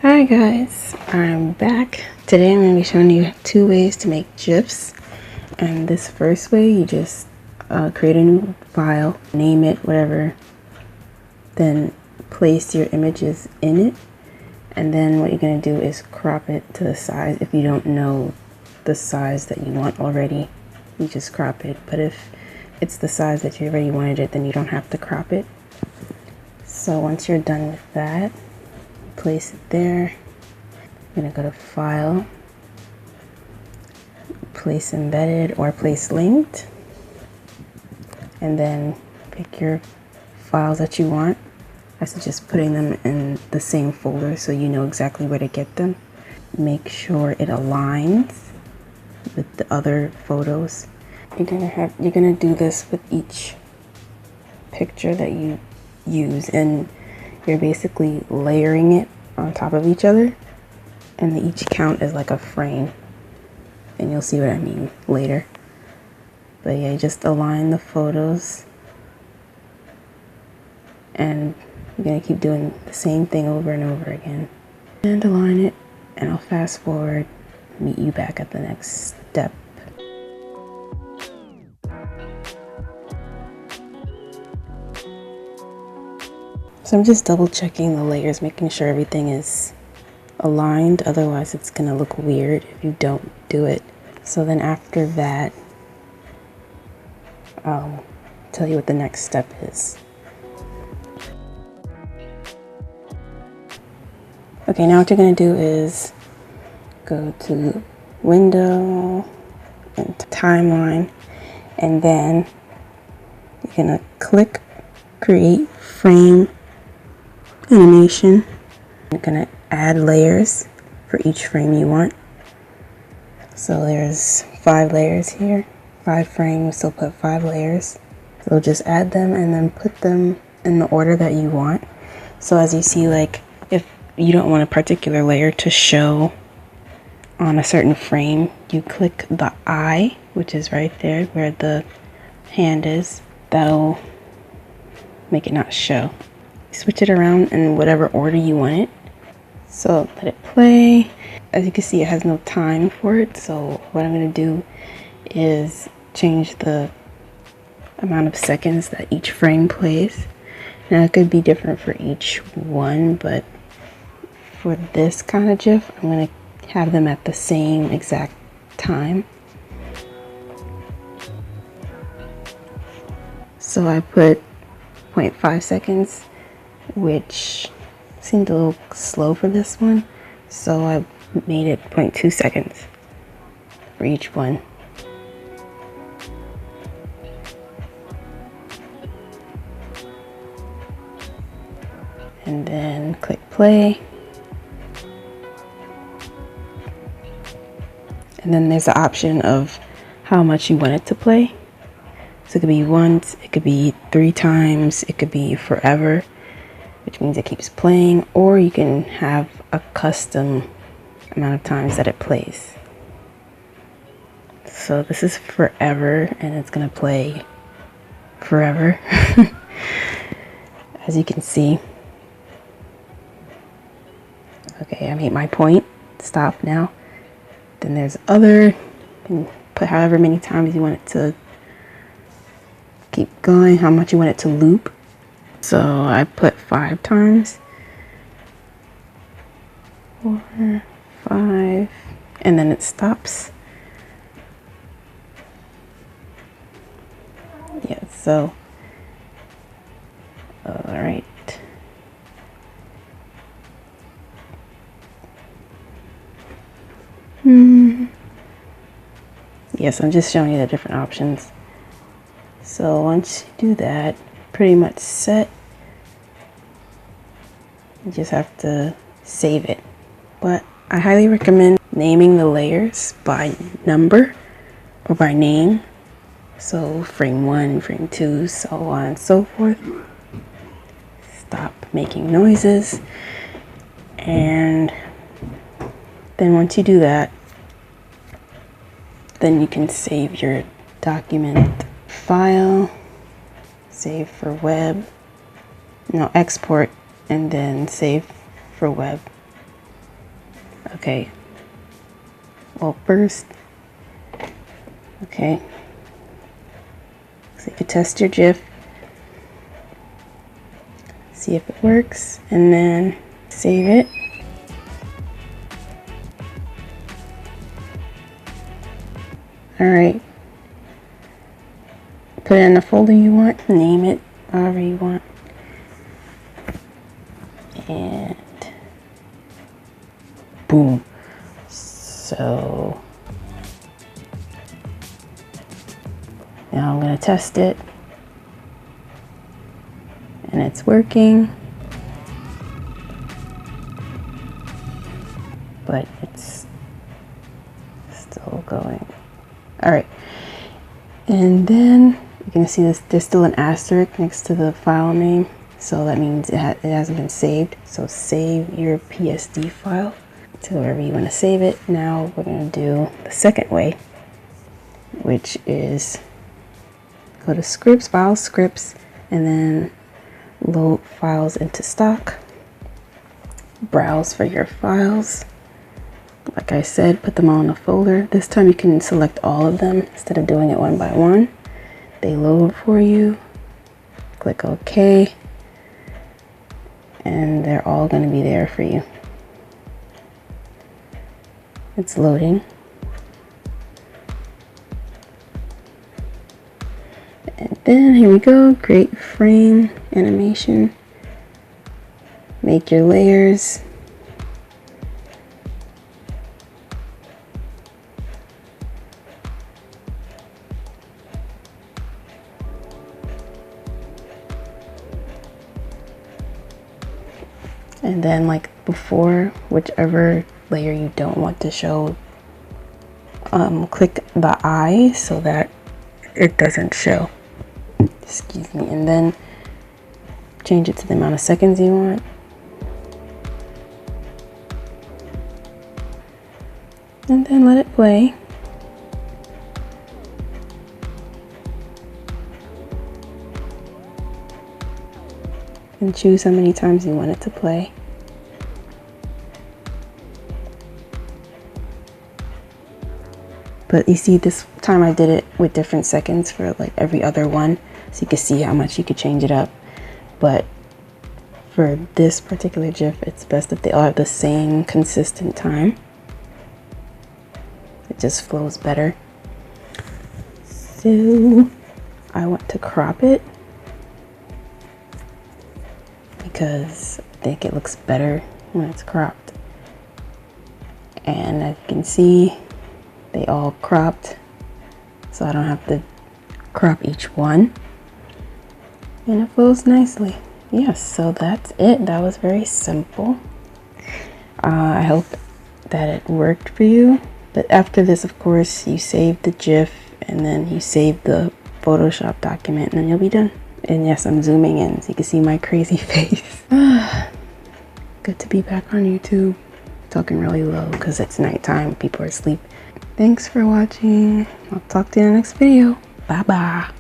Hi guys, I'm back. Today I'm going to be showing you 2 ways to make GIFs. And this first way, you just create a new file, name it, whatever, then place your images in it. And then what you're going to do is crop it to the size. If you don't know the size that you want already, you just crop it. But if it's the size that you already wanted it, then you don't have to crop it. So once you're done with that, place it there. I'm going to go to File, Place Embedded or Place Linked, and then pick your files that you want. I suggest putting them in the same folder so you know exactly where to get them. Make sure it aligns with the other photos. You're gonna do this with each picture that you use, and you're basically layering it on top of each other, and they each count as like a frame, and you'll see what I mean later. But yeah, just align the photos, and you're gonna keep doing the same thing over and over again. And align it, and I'll fast forward, meet you back at the next step. So I'm just double checking the layers, making sure everything is aligned, otherwise it's gonna look weird if you don't do it. So then after that, I'll tell you what the next step is. Okay, now what you're gonna do is go to Window and Timeline, and then you're gonna click Create Frame Animation. You're gonna add layers for each frame you want. So there's 5 layers here, 5 frames, so put 5 layers. So just add them and then put them in the order that you want. So as you see, like if you don't want a particular layer to show on a certain frame, you click the eye, which is right there where the hand is. That'll make it not show. Switch it around in whatever order you want it. So let it play. As you can see, it has no time for it. So what I'm going to do is change the amount of seconds that each frame plays. Now it could be different for each one, but for this kind of GIF, I'm going to have them at the same exact time. So I put 0.5 seconds, which seemed a little slow for this one, so I made it 0.2 seconds for each one. And then click play. And then there's the option of how much you want it to play. So it could be once, it could be 3 times, it could be forever, which means it keeps playing, or you can have a custom amount of times that it plays. So this is forever, and it's gonna play forever. As you can see. Okay, I made my point. Stop now. Then there's other. You can put however many times you want it to keep going, how much you want it to loop. So I put 5 times. 4, 5, and then it stops. Yeah, so all right. Yes, I'm just showing you the different options. So once you do that, pretty much set. You just have to save it. But I highly recommend naming the layers by number or by name. So frame 1, frame 2, so on and so forth. Stop making noises. And then once you do that, then you can save your document. File, save for web, no, export, and then save for web. Okay. Well, first, okay. So you can test your GIF, see if it works, and then save it. All right. Put it in the folder you want, name it however you want. And boom. So now I'm going to test it. And it's working. But it's still going. All right. And then you can see this, there's still an asterisk next to the file name. So that means it hasn't been saved. So save your PSD file to wherever you want to save it. Now we're going to do the second way, which is go to scripts, files, scripts, and then load files into stock. Browse for your files. Like I said, put them all in a folder. This time you can select all of them instead of doing it one by one. They load for you. Click OK. And they're all going to be there for you. It's loading. And then here we go. Create frame animation. Make your layers. And then, like before, whichever layer you don't want to show, click the eye so that it doesn't show. Excuse me. And then change it to the amount of seconds you want. And then let it play. And choose how many times you want it to play. But you see, this time I did it with different seconds for like every other one, so you can see how much you could change it up. But for this particular GIF, it's best if they all have the same consistent time. It just flows better. So I want to crop it because I think it looks better when it's cropped. And as you can see, they all cropped, so I don't have to crop each one. And it flows nicely. Yes, so that's it. That was very simple. I hope that it worked for you. But after this, of course, you save the GIF and then you save the Photoshop document and then you'll be done. And yes, I'm zooming in so you can see my crazy face. Good to be back on YouTube. Talking really low because it's nighttime. People are asleep. Thanks for watching. I'll talk to you in the next video. Bye bye.